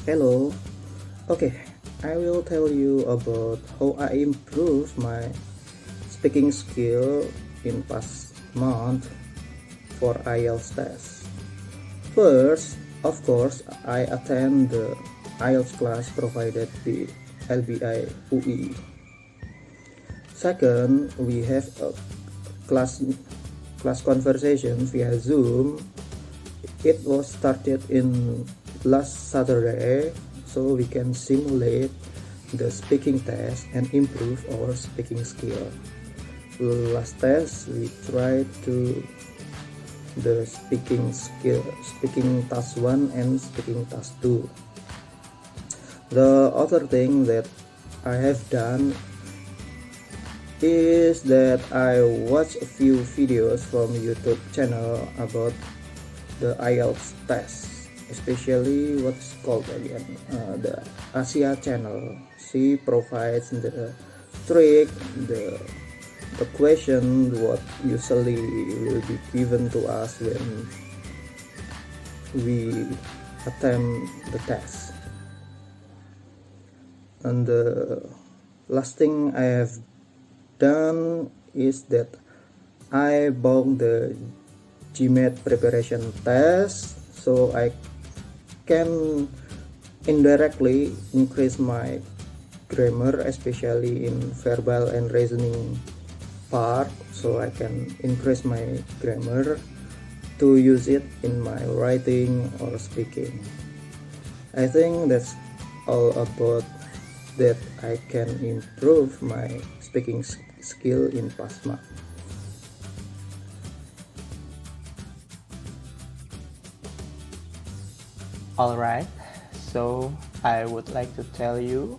Hello. Okay, I will tell you about how I improve my speaking skill in past month for IELTS test. First, of course, I attend the IELTS class provided by LBI UI. Second, we have a class class conversation via Zoom. It was started in last Saturday, so we can simulate the speaking test and improve our speaking skill. Last test we tried to the speaking task 1 and speaking task 2. The other thing that I have done is that I watch a few videos from YouTube channel about the IELTS test, especially what's called again the Asia channel. She provides the trick, the question what usually will be given to us when we attempt the test. And the last thing I have done is that I bought the GMAT preparation test, so I can indirectly increase my grammar, especially in verbal and reasoning part, so I can increase my grammar to use it in my writing or speaking. I think that's all about that I can improve my speaking skill in past month. Alright, so I would like to tell you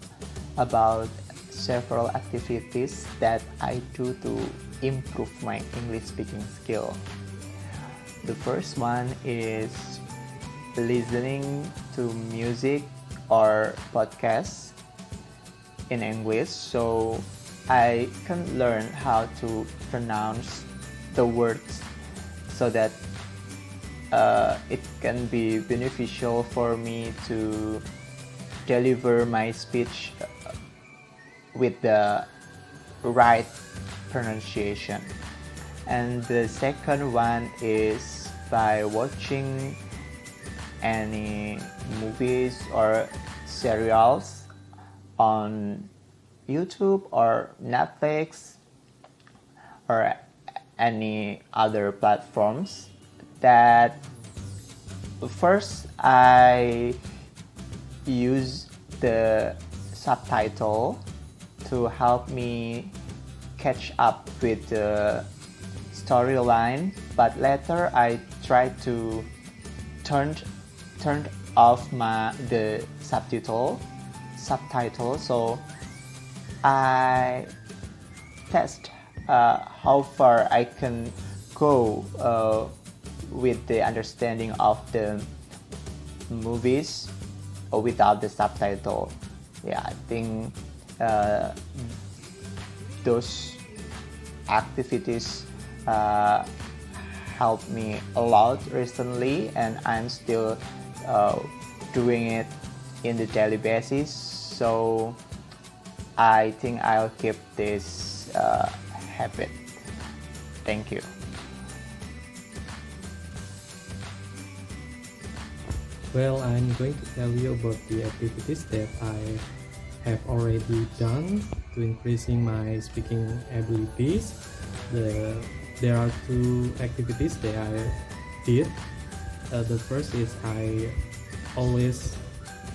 about several activities that I do to improve my English speaking skill. The first one is listening to music or podcasts in English so I can learn how to pronounce the words so that it can be beneficial for me to deliver my speech with the right pronunciation. And the second one is by watching any movies or serials on YouTube or Netflix or any other platforms that first I use the subtitle to help me catch up with the storyline, but later I try to turn off the subtitle so I test how far I can go with the understanding of the movies or without the subtitle. Yeah, I think those activities helped me a lot recently, and I'm still doing it in the daily basis. So I think I'll keep this habit. Thank you. Well, I'm going to tell you about the activities that I have already done to increasing my speaking abilities. There are two activities that I did. The first is I always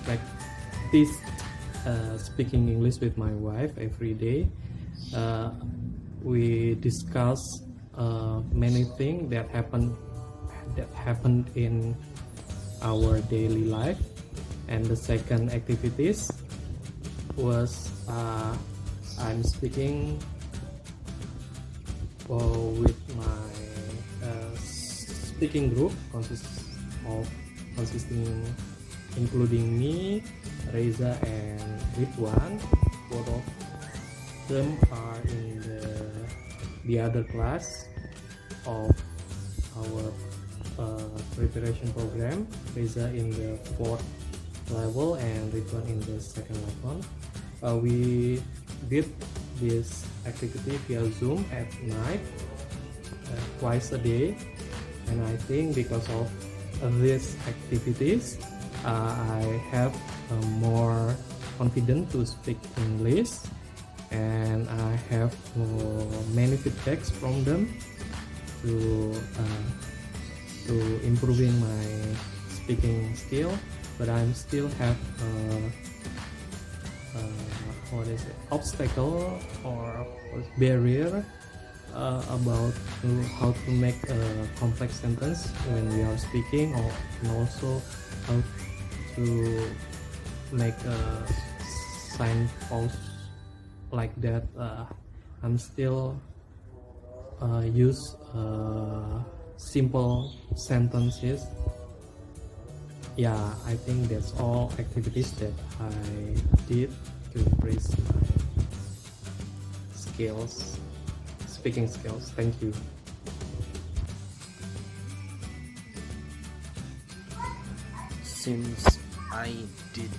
practice speaking English with my wife every day. We discuss many things that happened in our daily life. And the second activities was I'm speaking with my speaking group including me, Reza, and Ridwan. Both of them are in the other class of our preparation program. Reza in the fourth level and return in the second level. We did this activity via Zoom at night, twice a day, and I think because of these activities I have more confident to speak English, and I have many feedbacks from them to improving my speaking skill, but I'm still have obstacle or barrier about how to make a complex sentence when we are speaking, or and also how to make a sign pause like that. I'm still use simple sentences. Yeah, I think that's all activities that I did to increase my skills, speaking skills. Thank you. Since I did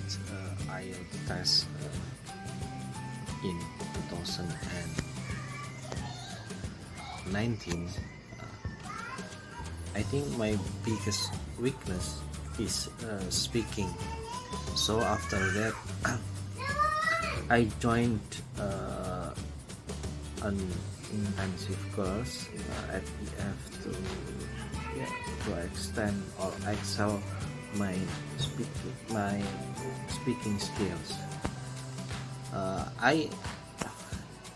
IELTS test in 2019, I think my biggest weakness is speaking. So after that, I joined an intensive course at EF to extend or excel my speaking skills. I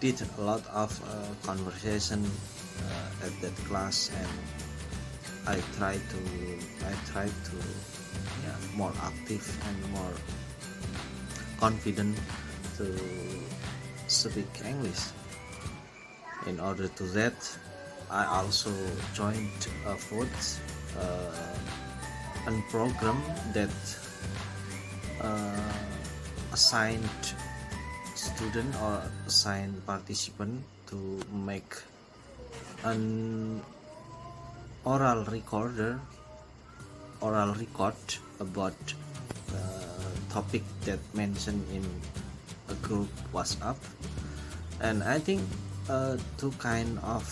did a lot of conversation at that class, and I tried to more active and more confident to speak English. In order to that, I also joined a program that assigned student or assigned participant to make an oral record about topic that mentioned in a group WhatsApp. And I think two kind of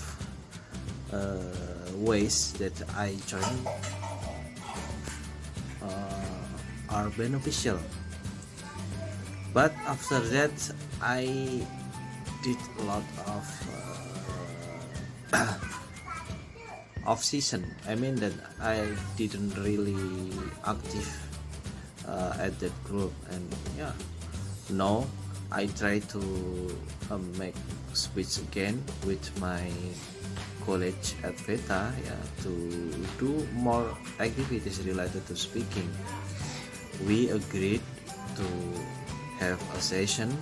ways that I join are beneficial. But after that, I did a lot of off season. I mean that I didn't really active at that group, and now I try to make speech again with my college at Veta, to do more activities related to speaking. We agreed to have a session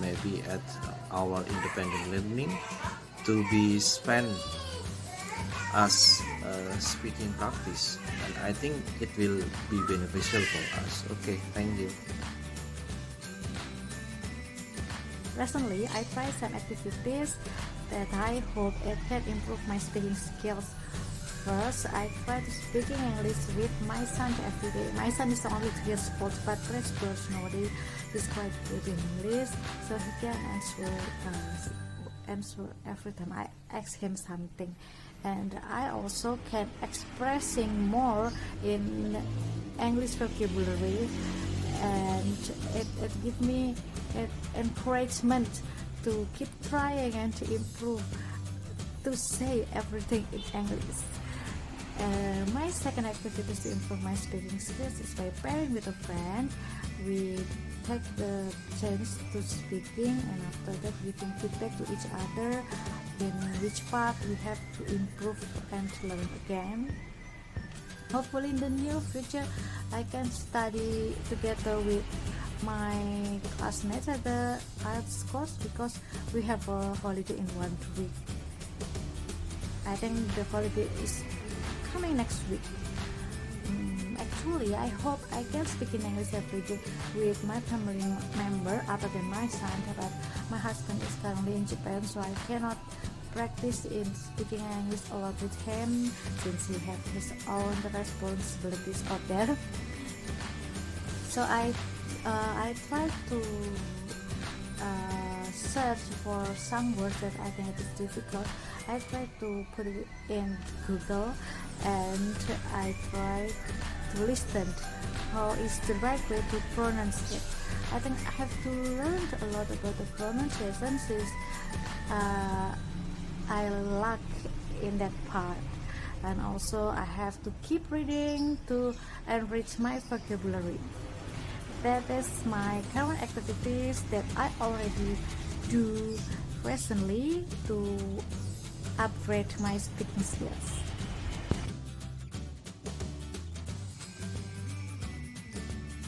maybe at our independent learning to be spent as speaking practice, and I think it will be beneficial for us. Okay, thank you. Recently, I tried some activities that I hope it can improve my speaking skills. First, I try to speaking English with my son every day. My son is only 3 years old, but his personality is quite good in English, so he can answer every time I ask him something. And I also can expressing more in English vocabulary, and it gives me encouragement to keep trying and to improve, to say everything in English. My second activity to improve my speaking skills is by pairing with a friend. We take the chance to speaking, and after that giving feedback to each other in which part we have to improve and to learn again. Hopefully in the near future I can study together with my classmates at the IELTS course, because we have a holiday in 1 week. I think the holiday is coming next week. Actually, I hope I can speak in English every day with my family member other than my son, but my husband is currently in Japan, so I cannot practice in speaking English a lot with him since he has his own responsibilities out there. So I try to search for some words that I think it is difficult. I try to put it in Google, and I try to listen how is the right way to pronounce it. I think I have to learn a lot about the pronunciation since I lack in that part, and also I have to keep reading to enrich my vocabulary. That is my current activities that I already do recently to upgrade my speaking skills.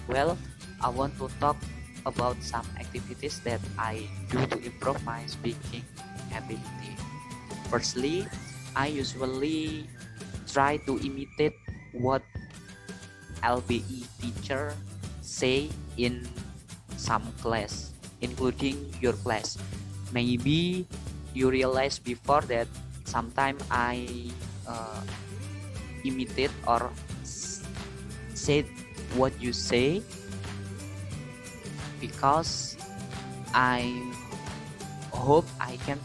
Well, I want to talk about some activities that I do to improve my speaking ability. Firstly, I usually try to imitate what LBE teacher say in some class, including your class. Maybe you realize before that sometimes I imitate or say what you say because I hope I can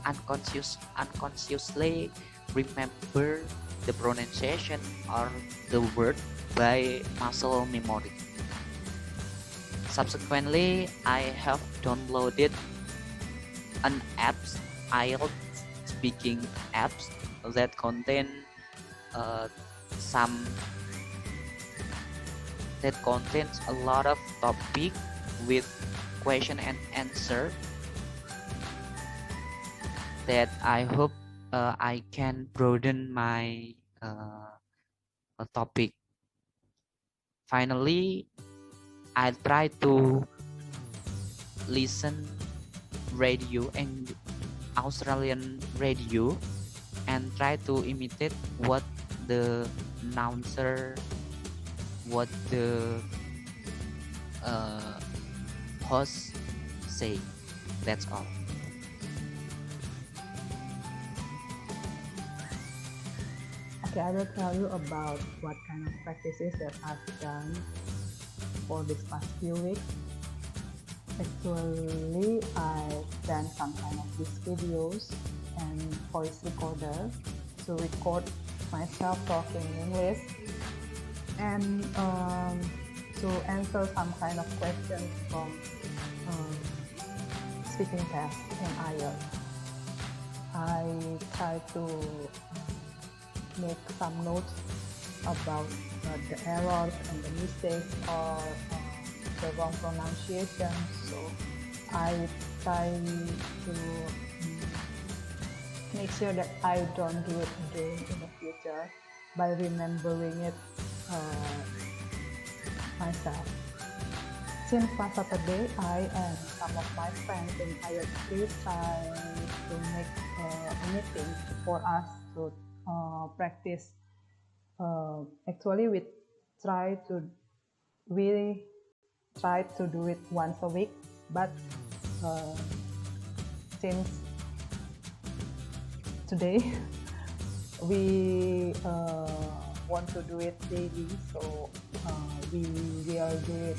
unconsciously remember the pronunciation or the word by muscle memory. Subsequently, I have downloaded an apps, IELTS speaking apps that contain some that contains a lot of topic with question and answer that I hope I can broaden my topic. Finally, I try to listen radio and Australian radio and try to imitate what the announcer, what the host say. That's all. Okay, I will tell you about what kind of practices that I've done for this past few weeks. Actually, I've done some kind of these videos and voice recorder to record myself talking English and to answer some kind of questions from speaking test in IELTS. I try to make some notes about the errors and the mistakes or the wrong pronunciation. So I try to make sure that I don't do it again in the future by remembering it myself. Since last Saturday, I and some of my friends in IELTS group try to make a meeting for us to practice. Actually, we try to do it once a week, but since today we want to do it daily, so we will do it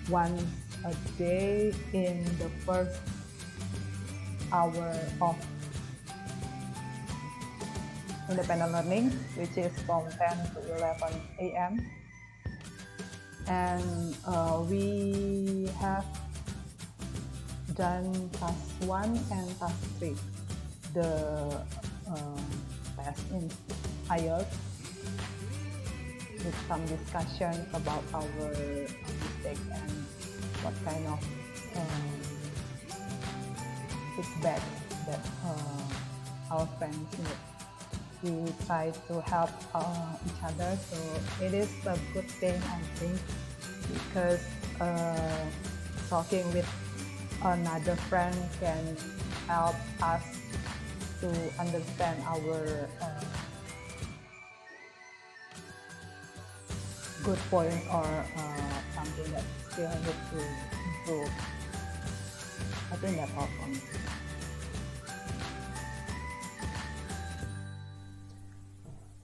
once a day in the first hour of independent learning, which is from 10 to 11 a.m. And we have done task 1 and task 3, the test in IELTS, with some discussions about our mistakes and what kind of feedback that our friends need. We try to help each other, so it is a good thing, I think, because talking with another friend can help us to understand our good points or something that still need to improve. I think that's all for me.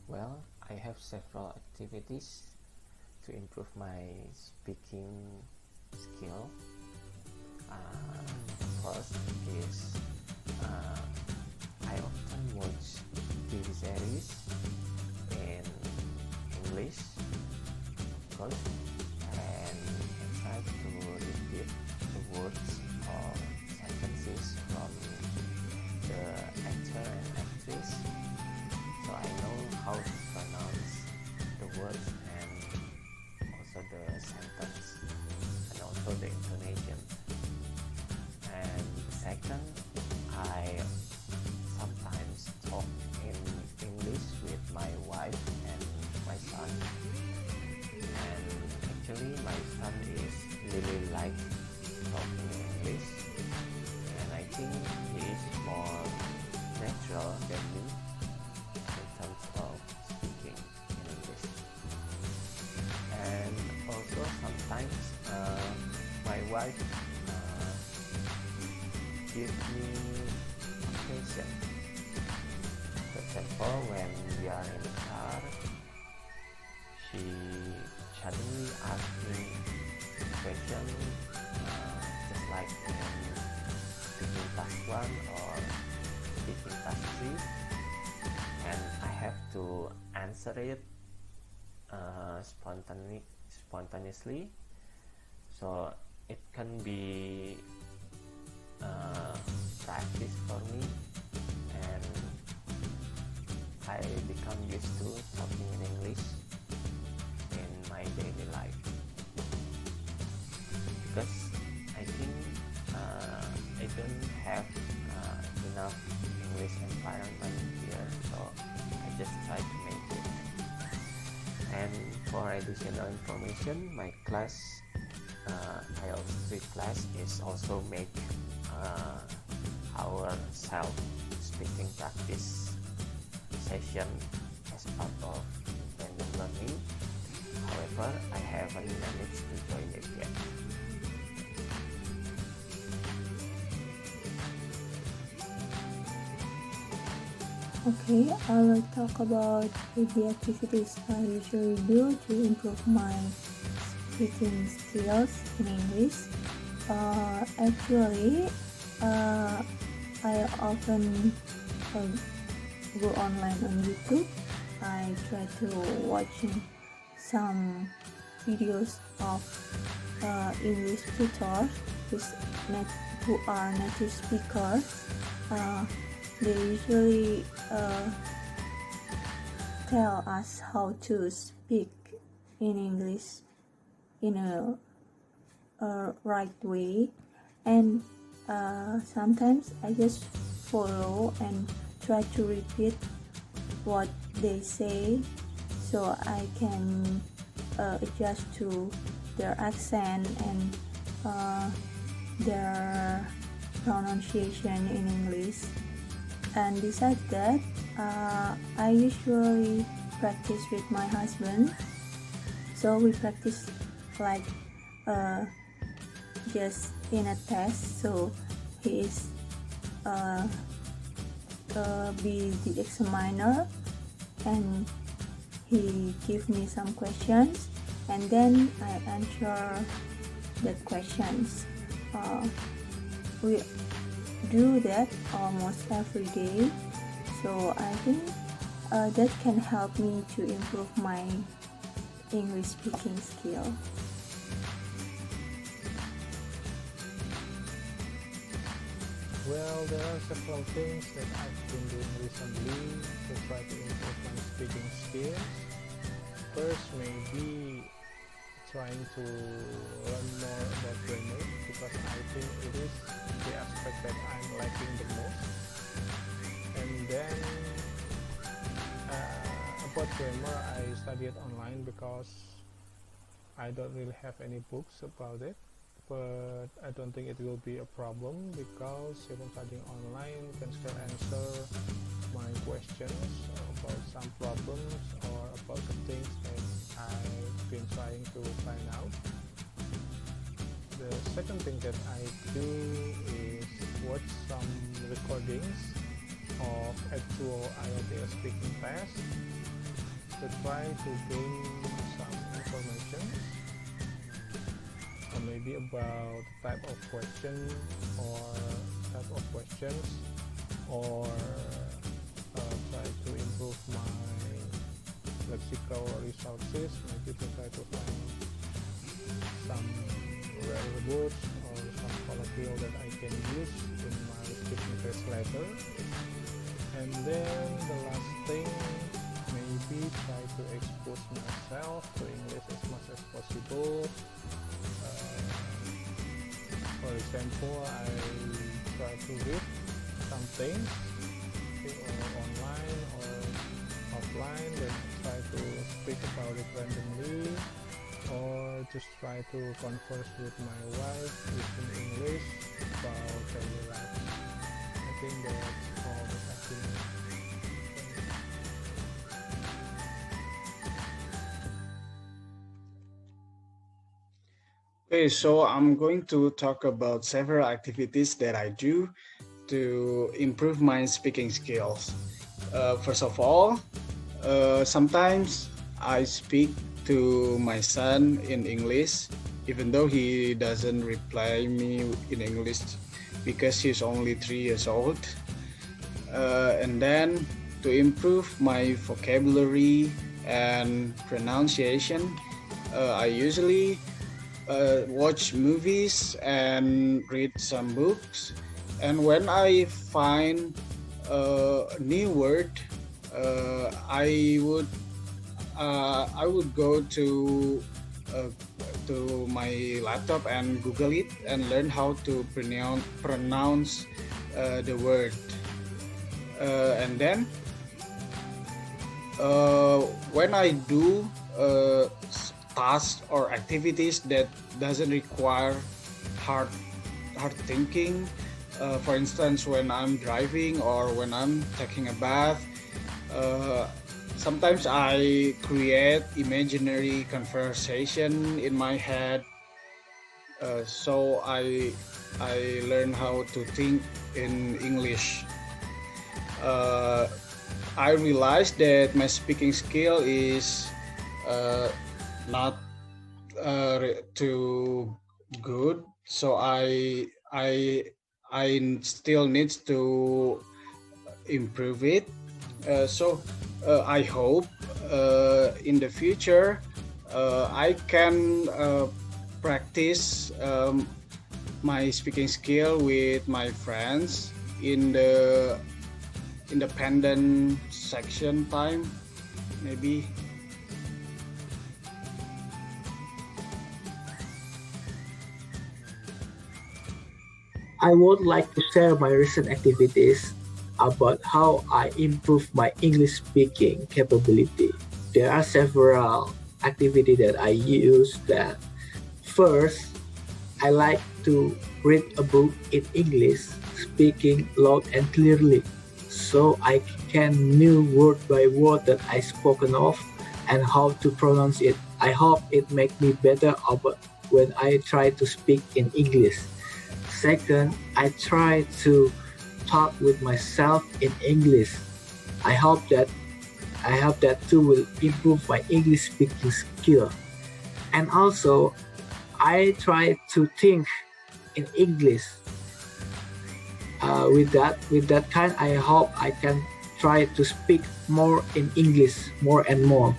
Well, I have several activities to improve my speaking skill. First is I often watch TV series in English first, and I try to repeat the words or sentences from the actor and actress, so I know how to pronounce the words and also the sentence and also the intonation. And second, I sometimes talk in English with my wife and my son, and actually my son is really like talking in English, and I think he is more natural than me in terms of speaking in English. And also sometimes my wife gives me attention. For example, when we are in the car, she suddenly asks me a question, just like in speaking task 1 or speaking task 3, and I have to answer it spontaneously, so it can be practice for me, and I become used to talking in English in my daily life, because I think I don't have enough English environment here, so I just try to make it. And for additional information, my class, IELTS 3 class, is also make our self-speaking practice session as part of independent learning. However, I haven't managed to join it yet. Okay, I will talk about the activities I usually do to improve my speaking skills in English. Actually, I often go online on YouTube. I try to watching some videos of English tutors who are native speakers. They usually tell us how to speak in English in a right way, and sometimes I just follow and try to repeat what they say, so I can adjust to their accent and their pronunciation in English. And besides that, I usually practice with my husband, so we practice like just in a test, so he is be the examiner, and he give me some questions, and then I answer the questions. We do that almost every day, so I think that can help me to improve my English speaking skill. Well, there are several things that I've been doing recently to try to improve my speaking skills. First, maybe trying to learn more about grammar, because I think it is the aspect that I'm lacking the most. And then about grammar, I studied online because I don't really have any books about it. But I don't think it will be a problem, because even studying online can still answer my questions about some problems or about the things that I've been trying to find out. The second thing that I do is watch some recordings of actual IELTS speaking tests to try to gain some information, or maybe about type of question or type of questions, or try to improve my lexical resources, maybe to try to find some rare words or some colloquial that I can use in my speaking test later. And then the last thing, maybe try to expose myself to English as much as possible. For example, I try to read something online or offline, then try to speak about it randomly, or just try to converse with my wife using English about daily life. I think that's all that I can do. Okay, so I'm going to talk about several activities that I do to improve my speaking skills. First of all, sometimes I speak to my son in English, even though he doesn't reply me in English because he's only 3 years old. And then to improve my vocabulary and pronunciation, I usually watch movies and read some books. And when I find a new word, I would go to my laptop and Google it and learn how to pronounce the word. And then when I do tasks or activities that doesn't require hard thinking, for instance, when I'm driving or when I'm taking a bath, sometimes I create imaginary conversation in my head, so I learn how to think in English. I realized that my speaking skill is not too good, so I still need to improve it. So I hope in the future I can practice my speaking skill with my friends in the independent section time, maybe. I would like to share my recent activities about how I improve my English speaking capability. There are several activities that I use. That first, I like to read a book in English, speaking loud and clearly, so I can know word by word that I spoken of and how to pronounce it. I hope it make me better when I try to speak in English. Second, I try to talk with myself in English. I hope that too will improve my English speaking skill. And also, I try to think in English. With that kind, I hope I can try to speak more in English more and more.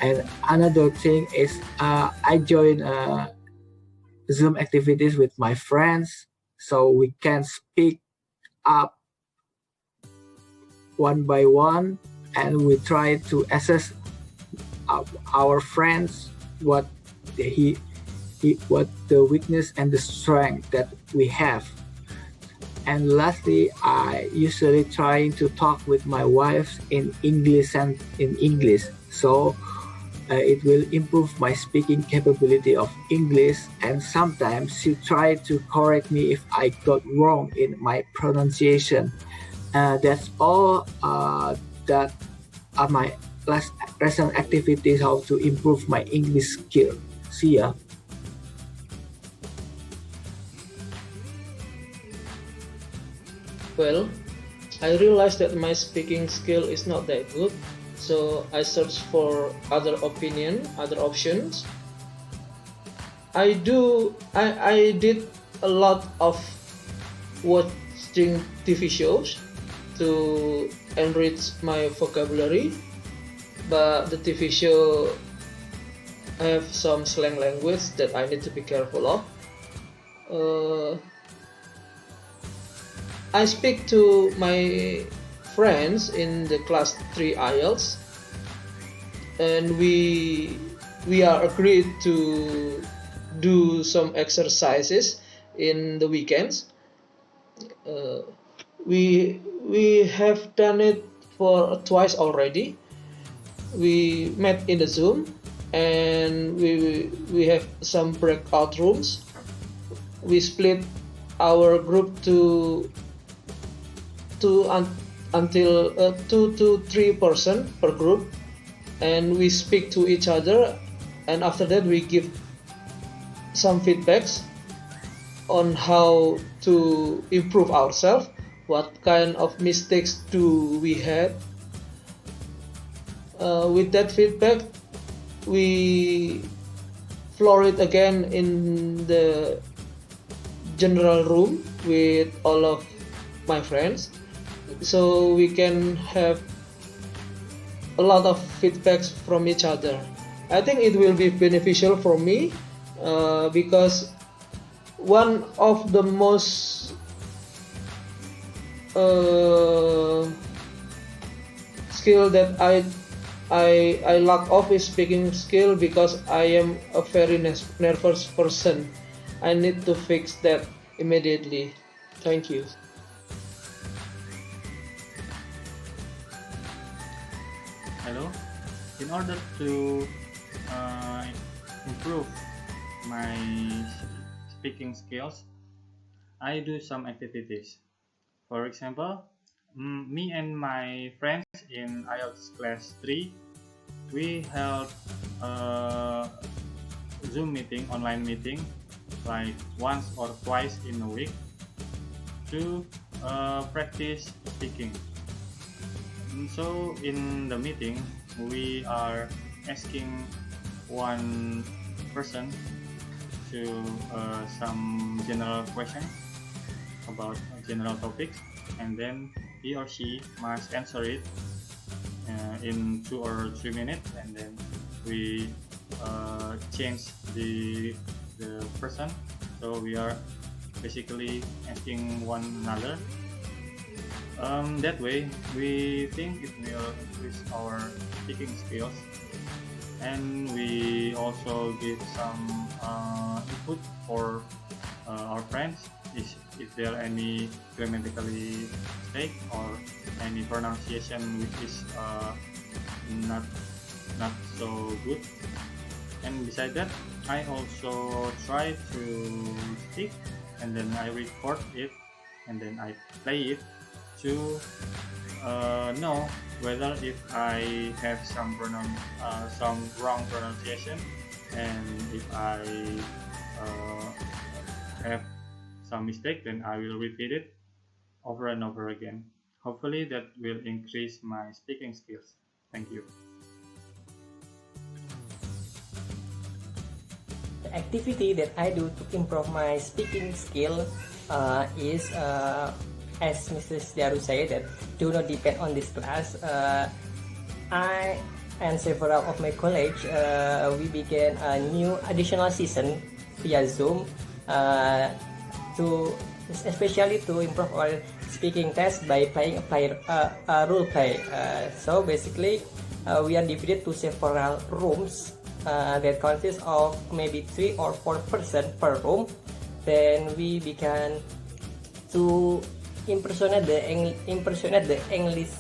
And another thing is I join Zoom activities with my friends, so we can speak up one by one, and we try to assess our friends what the weakness and the strength that we have. And lastly, I usually try to talk with my wife in English, so it will improve my speaking capability of English, and sometimes she try to correct me if I got wrong in my pronunciation. That's all that are my recent activities how to improve my English skill. See ya. Well, I realized that my speaking skill is not that good, so I search for other options. I did a lot of watching TV shows to enrich my vocabulary, but the TV show have some slang language that I need to be careful of. I speak to my friends in the class 3 IELTS, and we are agreed to do some exercises in the weekends. We have done it for twice already. We met in the Zoom, and we have some breakout rooms. We split our group to 2 to 3 person per group, and we speak to each other, and after that we give some feedbacks on how to improve ourselves, what kind of mistakes do we had. With that feedback, we floor it again in the general room with all of my friends, so we can have a lot of feedbacks from each other. I think it will be beneficial for me, because one of the most skill that I lack of is speaking skill, because I am a very nervous person. I need to fix that immediately. Thank you. Hello. In order to improve my speaking skills, I do some activities. For example, me and my friends in IELTS class 3, we held a Zoom meeting, online meeting, like once or twice in a week to practice speaking. So in the meeting, we are asking one person to some general questions about general topics, and then he or she must answer it in 2 or 3 minutes, and then we change the person. So we are basically asking one another. That way, we think it will increase our speaking skills, and we also give some input for our friends if there are any grammatically mistake or any pronunciation which is not so good. And besides that, I also try to speak, and then I record it, and then I play it to know whether if I have some wrong pronunciation, and if I have some mistake, then I will repeat it over and over again. Hopefully that will increase my speaking skills. Thank you. The activity that I do to improve my speaking skill is as Mrs. Daru said, that do not depend on this class. I and several of my colleagues, we began a new additional season via Zoom to especially to improve our speaking test by playing a role play. So basically, we are divided to several rooms that consist of maybe 3 or 4 person per room. Then we began to impersonate the English,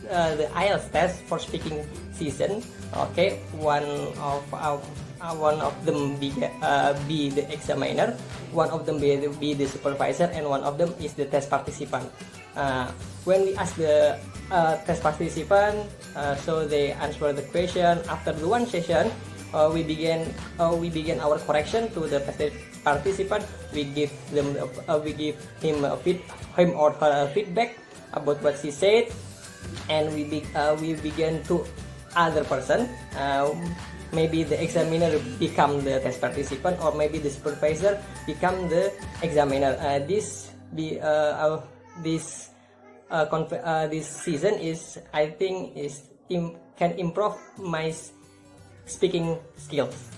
the IELTS test for speaking season. Okay, one of them be the examiner, one of them be the supervisor, and one of them is the test participant. When we ask the test participant, so they answer the question. After the one session, we begin our correction to the test participant. We give him or her feedback about what she said, and we begin to other person. Maybe the examiner become the test participant, or maybe the supervisor become the examiner. This season is, I think, can improve my speaking skills.